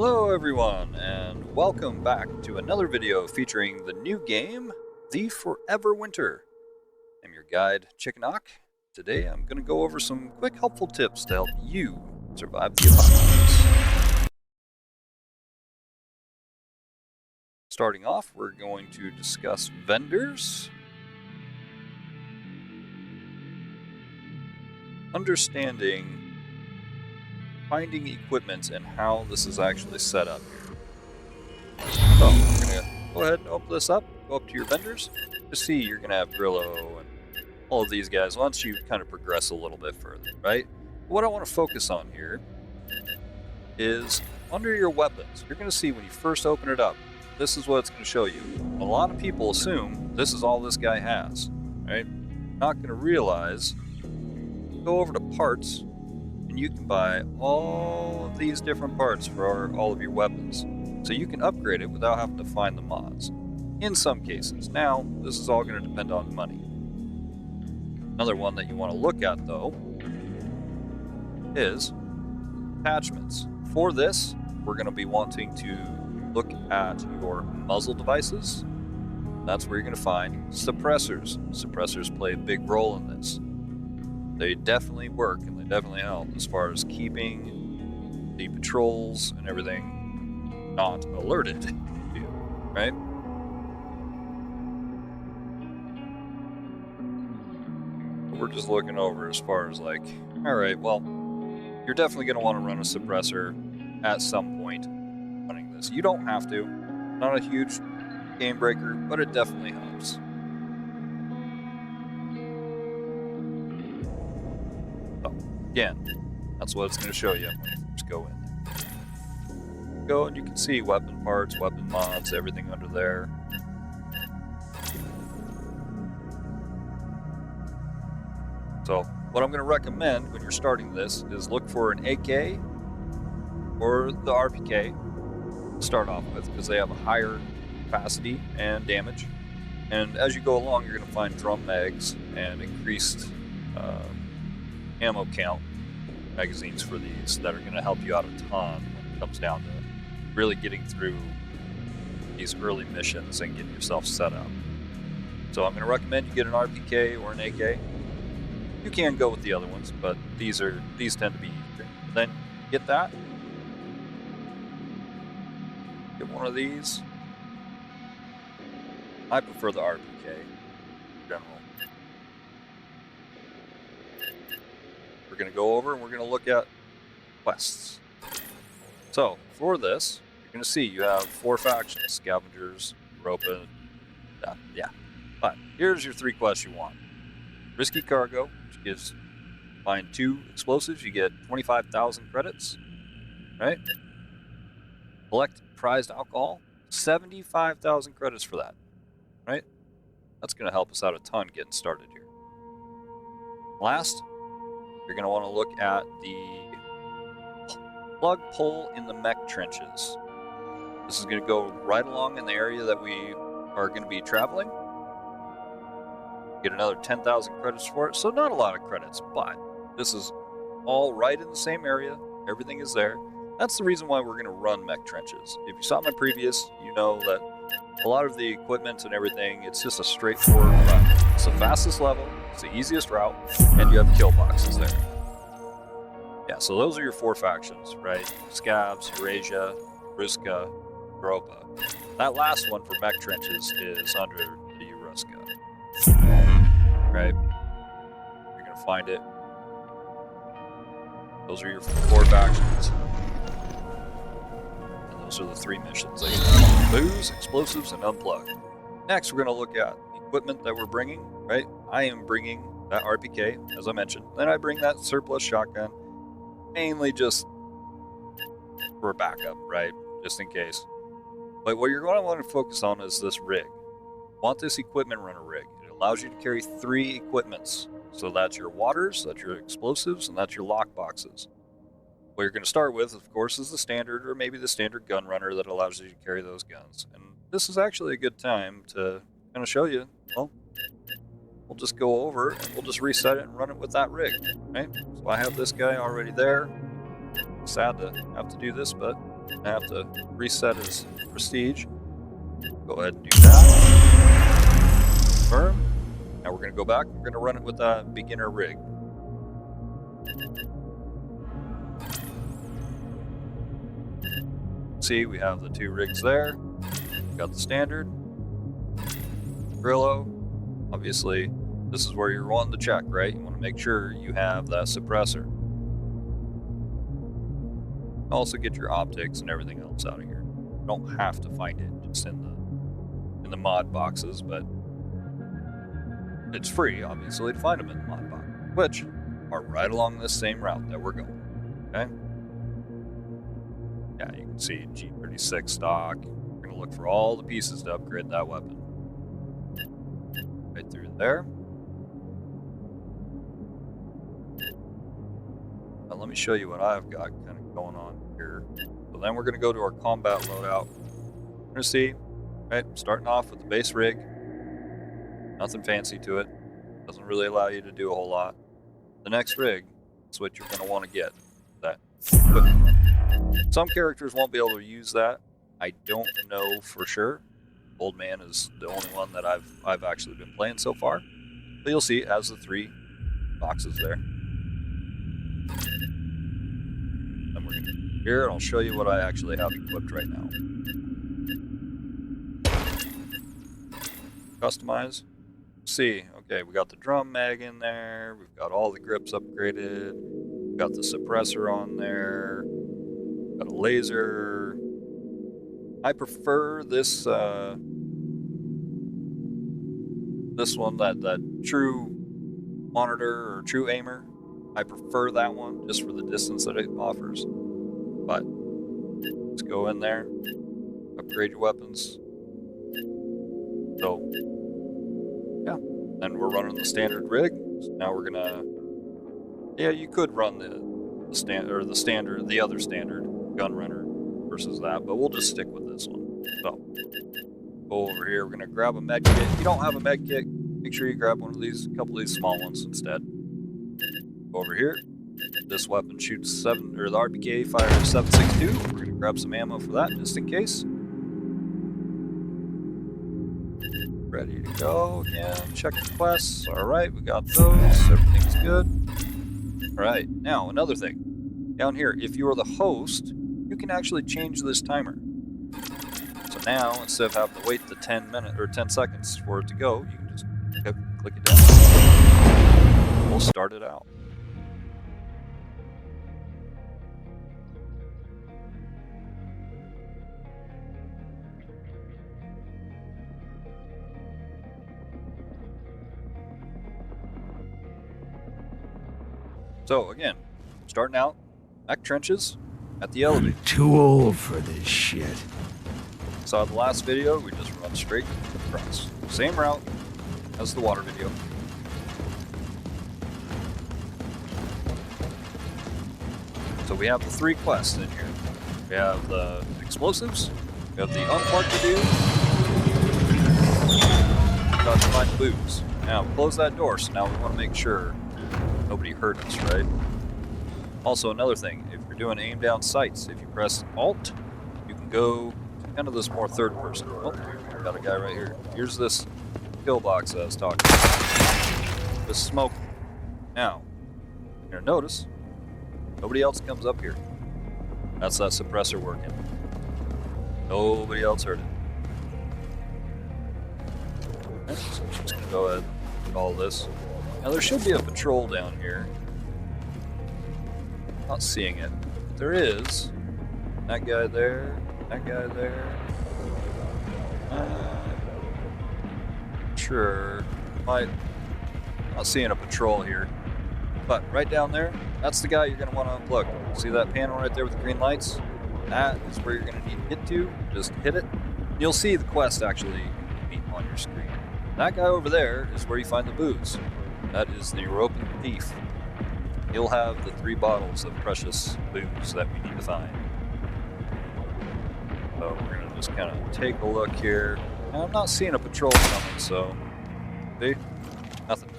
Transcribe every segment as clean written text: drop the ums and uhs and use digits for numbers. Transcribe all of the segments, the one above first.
Hello everyone, and welcome back to another video featuring the new game, The Forever Winter. I'm your guide, Chickenhawk. Today I'm going to go over some quick helpful tips to help you survive the apocalypse. Starting off, we're going to discuss vendors, understanding finding equipment and how this is actually set up here. So we're going to go ahead and open this up, go up to your vendors. To see, you're going to have Grillo and all of these guys once you kind of progress a little bit further, right? What I want to focus on here is under your weapons. You're going to see when you first open it up, this is what it's going to show you. A lot of people assume this is all this guy has, right? Not going to realize, go over to parts, and you can buy all of these different parts for all of your weapons. So you can upgrade it without having to find the mods. In some cases. Now, this is all going to depend on money. Another one that you want to look at, though, is attachments. For this, we're going to be wanting to look at your muzzle devices. That's where you're going to find suppressors. Suppressors play a big role in this. They definitely work and they definitely help as far as keeping the patrols and everything not alerted to you, right? We're just looking over as far as like, all right, well, you're definitely going to want to run a suppressor at some point running this. You don't have to. Not a huge game breaker, but it definitely helps. So, again, that's what it's going to show you when you first go in. Go and you can see weapon parts, weapon mods, everything under there. So what I'm going to recommend when you're starting this is look for an AK or the RPK to start off with, because they have a higher capacity and damage. And as you go along, you're going to find drum mags and increased ammo count magazines for these that are going to help you out a ton when it comes down to really getting through these early missions and getting yourself set up. So I'm going to recommend you get an RPK or an AK. You can go with the other ones, but these tend to be easier. Then get that. Get one of these. I prefer the RPK in general. We're going to go over and we're going to look at quests. So for this, you're going to see you have 4 factions: Scavengers, Europa, yeah. But here's your 3 quests you want. Risky Cargo, which gives find 2 explosives, you get 25,000 credits, right? Collect prized alcohol, 75,000 credits for that, right? That's going to help us out a ton getting started here. Last, you're going to want to look at the plug pull in the mech trenches. This is going to go right along in the area that we are going to be traveling. Get another 10,000 credits for it. So not a lot of credits, but this is all right in the same area. Everything is there. That's the reason why we're going to run mech trenches. If you saw my previous, you know that a lot of the equipment and everything, it's just a straightforward run. It's the fastest level, it's the easiest route, and you have kill boxes there. Yeah, so those are your 4 factions, right? Scavs, Eurasia, Ruska, Europa. That last one for mech trenches is under the Ruska. Right? You're going to find it. Those are your 4 factions. And those are the 3 missions. Booze, explosives, and unplug. Next, we're going to look at equipment that we're bringing, right? I am bringing that RPK, as I mentioned. Then I bring that surplus shotgun, mainly just for a backup, right? Just in case. But what you're going to want to focus on is this rig. Want this equipment runner rig. It allows you to carry 3 equipments. So that's your waters, that's your explosives, and that's your lock boxes. What you're going to start with, of course, is the standard, or maybe the standard gun runner that allows you to carry those guns. And this is actually a good time to kind of show you, well, we'll just go over and we'll just reset it and run it with that rig, right? So I have this guy already there. Sad to have to do this, but I have to reset his prestige. Go ahead and do that. Confirm. Now we're going to go back. We're going to run it with a beginner rig. See, we have the 2 rigs there. We've got the standard. Grillo. Obviously, this is where you're wanting to check, right? You want to make sure you have that suppressor. Also get your optics and everything else out of here. You don't have to find it just in the mod boxes, but it's free, obviously, to find them in the mod box, which are right along this same route that we're going. Okay. Yeah, you can see G36 stock. We're gonna look for all the pieces to upgrade that weapon. Right through there. Now let me show you what I've got kind of going on here. So then we're gonna go to our combat loadout. We're gonna see, right, starting off with the base rig. Nothing fancy to it. Doesn't really allow you to do a whole lot. The next rig is what you're gonna want to get. That. But some characters won't be able to use that. I don't know for sure. Old Man is the only one that I've actually been playing so far. But you'll see it has the 3 boxes there. Then we're gonna here and I'll show you what I actually have equipped right now. Customize. See, okay, we got the drum mag in there, we've got all the grips upgraded, we've got the suppressor on there, got a laser. I prefer this this one, that true monitor or true aimer. I prefer that one just for the distance that it offers. But let's go in there, upgrade your weapons. So yeah, then we're running the standard rig. So now we're gonna, yeah, you could run the other standard gun runner versus that, but we'll just stick with this one. So go over here. We're gonna grab a med kit. If you don't have a med kit, make sure you grab one of these, a couple of these small ones instead. Go over here. This weapon shoots the RPK fires 7.62. We're gonna grab some ammo for that just in case. Ready to go again. Check the quests. All right, we got those. Everything's good. All right, now another thing. Down here, if you are the host, you can actually change this timer. So now, instead of having to wait the 10 minutes or 10 seconds for it to go, you can just click it down. We'll start it out. So again, starting out, back trenches at the elevator. I'm too old for this shit. Saw the last video, we just run straight across. Same route as the water video. So we have the 3 quests in here. We have the explosives, we have the unplug to do, we've got to find the booze. Now, close that door, so now we want to make sure nobody heard us, right? Also, another thing, if you're doing aim down sights, if you press Alt, you can go to kind of this more third person. Oh, got a guy right here. Here's this pillbox that I was talking about. This smoke. Now, you're gonna notice, nobody else comes up here. That's that suppressor working. Nobody else heard it. Okay, so I'm just gonna go ahead and do all this. Now there should be a patrol down here. Not seeing it. But there is. That guy there. That guy there. Sure. Not seeing a patrol here. But right down there, that's the guy you're going to want to unplug. See that panel right there with the green lights? That is where you're going to need to get to. Just hit it. You'll see the quest actually beep on your screen. That guy over there is where you find the booze. That is the European thief. He'll have the 3 bottles of precious booze that we need to find. So we're going to just kind of take a look here. Now, I'm not seeing a patrol coming, so see? Nothing.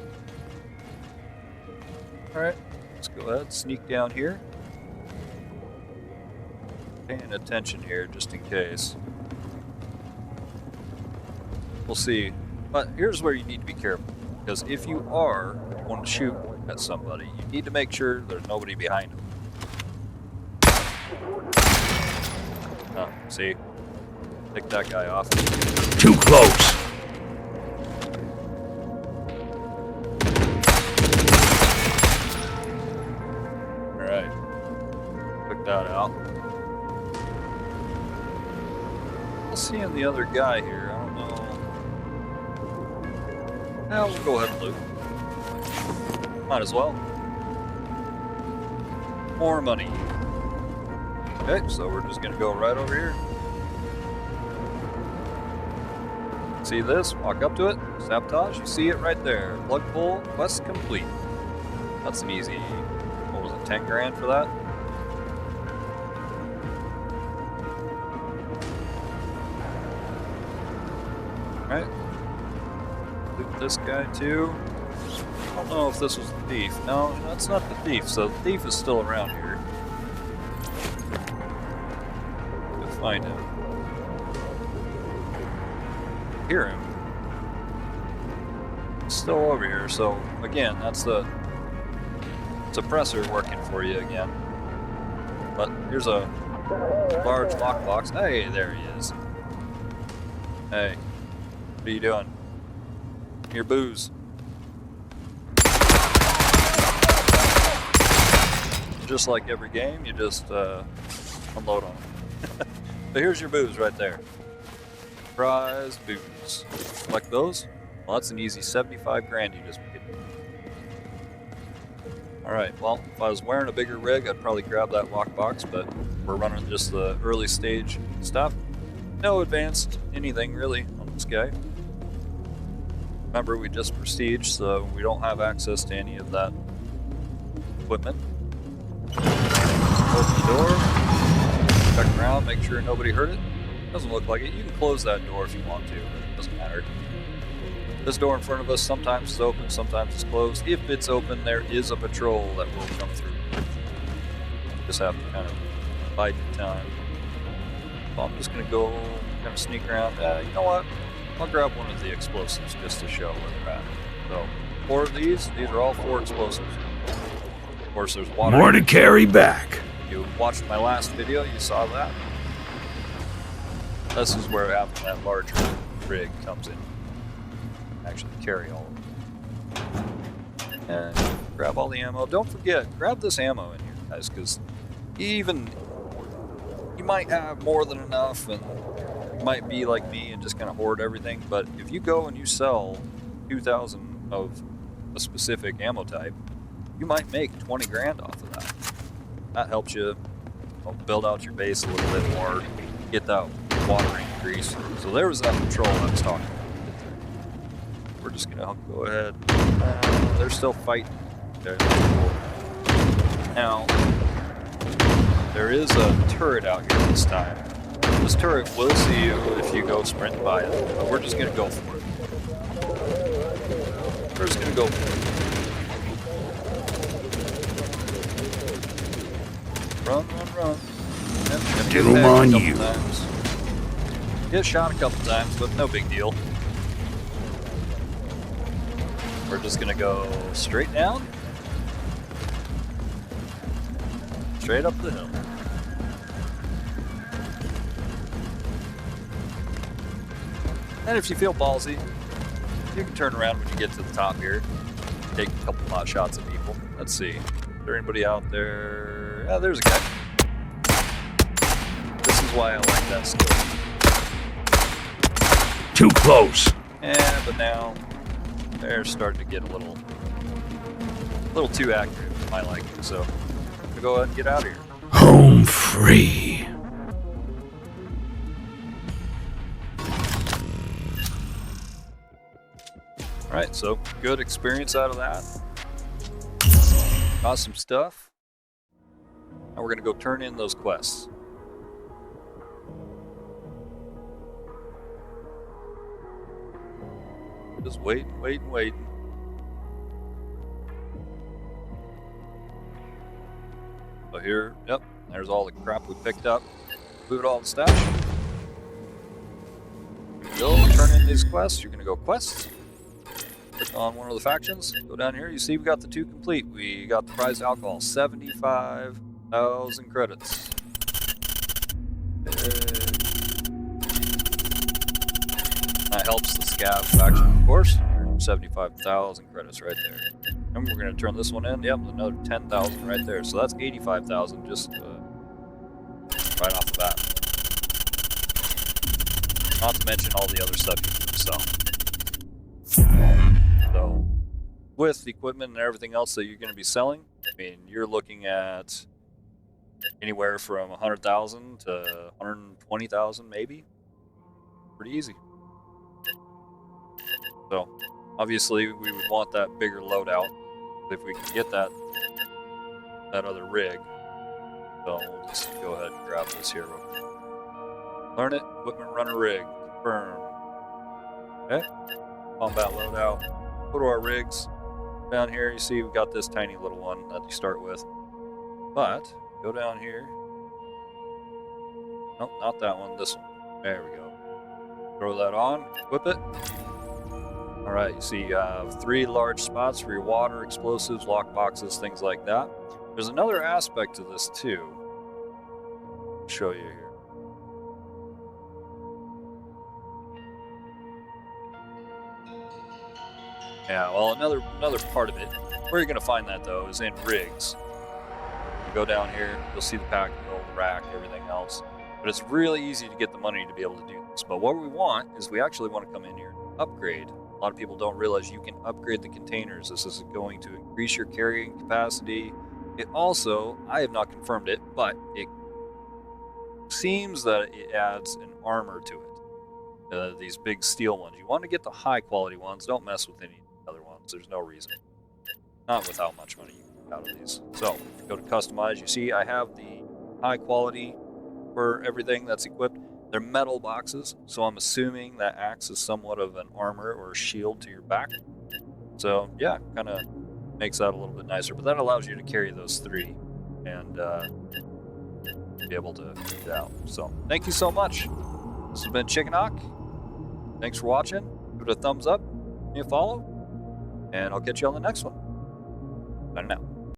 Alright, let's go ahead and sneak down here. Paying attention here just in case. We'll see. But here's where you need to be careful. Because if you are going to shoot at somebody, you need to make sure there's nobody behind them. Oh, see? Pick that guy off. Too close. Alright. Took that out. I'll see in the other guy here. I don't know. Well, we'll go ahead and loot. Might as well. More money. Okay, so we're just gonna go right over here. See this? Walk up to it. Sabotage. You see it right there. Plug pull. Quest complete. That's an easy. What was it? 10 grand for that? Alright. Loot this guy too. I don't know if this was the thief. No, that's not the thief. So the thief is still around here. Go find him. Hear him. He's still over here. So again, that's the suppressor working for you again. But here's a large lockbox. Hey, there he is. Hey, what are you doing? Your booze. Just like every game, you just unload on them. But here's your booze right there. Prize booze. Like those? Well, that's an easy 75 grand you just made. Alright, well, if I was wearing a bigger rig, I'd probably grab that lockbox, but we're running just the early stage stuff. No advanced anything really on this guy. Remember, we just prestige, so we don't have access to any of that equipment. Open the door, check around, make sure nobody heard it. Doesn't look like it. You can close that door if you want to, but it doesn't matter. This door in front of us sometimes is open, sometimes it's closed. If it's open, there is a patrol that will come through. Just have to kind of bide your time. So I'm just going to go kind of sneak around. You know what? I'll grab one of the explosives just to show where they're at. So, 4 of these are all 4 explosives. Of course, there's water. More to carry back. You watched my last video, you saw that. This is where having that larger rig comes in. Actually carry all of them. And grab all the ammo. Don't forget, grab this ammo in here, guys, because you might have more than enough, and you might be like me and just kind of hoard everything, but if you go and you sell 2,000 of a specific ammo type, you might make 20 grand off of that. That helps you build out your base a little bit more, get that water increase. So there was that patrol I was talking about. We're just gonna go ahead. They're still fighting. Okay. Now, there is a turret out here this time. This turret will see you if you go sprint by it, but we're just gonna go for it. We're just gonna go for it. Run, run, run. Yep, Doom on you. Times. Get shot a couple times, but no big deal. We're just gonna go straight down. Straight up the hill. And if you feel ballsy, you can turn around when you get to the top here. Take a couple pot shots at people. Let's see. Is there anybody out there? Yeah, there's a guy. This is why I like that skill. Too close. Yeah, but now they're starting to get a little too accurate for my liking. So I'm gonna go ahead and get out of here. Home free. Alright, so good experience out of that. Got some stuff. Now we're gonna go turn in those quests. Just waiting, waiting, waiting. So here, yep, there's all the crap we picked up. Loot all the stash. Go turn in these quests. You're gonna go quests. Click on one of the factions. Go down here. You see we got the 2 complete. We got the prized alcohol, 75,000 credits. That helps the Scav faction, of course. 75,000 credits right there. And we're gonna turn this one in. Yep, another 10,000 right there. So that's 85,000 just right off the bat. Not to mention all the other stuff you can sell. So, with equipment and everything else that you're going to be selling, I mean, you're looking at anywhere from 100,000 to 120,000 maybe. Pretty easy. So, obviously, we would want that bigger loadout. If we can get that other rig, so we'll just go ahead and grab this here real quick. Learn it, equipment runner rig, confirm. Okay, combat loadout. Go to our rigs. Down here, you see we've got this tiny little one that you start with. But, go down here. Nope, not that one, this one. There we go. Throw that on, equip it. Alright, you see you have 3 large spots for your water, explosives, lock boxes, things like that. There's another aspect to this too. I'll show you here. Yeah, well, another part of it, where you're going to find that though, is in rigs. You go down here, you'll see the pack, the rack, everything else. But it's really easy to get the money to be able to do this. But what we want is we actually want to come in here and upgrade. A lot of people don't realize you can upgrade the containers. This is going to increase your carrying capacity. It also, I have not confirmed it, but it seems that it adds an armor to it. These big steel ones. You want to get the high quality ones. Don't mess with any other ones. There's no reason. Not with how much money you get out of these. So, if you go to customize, you see I have the high quality for everything that's equipped. They're metal boxes, so I'm assuming that acts as somewhat of an armor or a shield to your back. So, yeah, kind of makes that a little bit nicer. But that allows you to carry those 3 and be able to get it out. So, thank you so much. This has been Chicken Hawk. Thanks for watching. Give it a thumbs up, give me a follow, and I'll catch you on the next one. Bye now.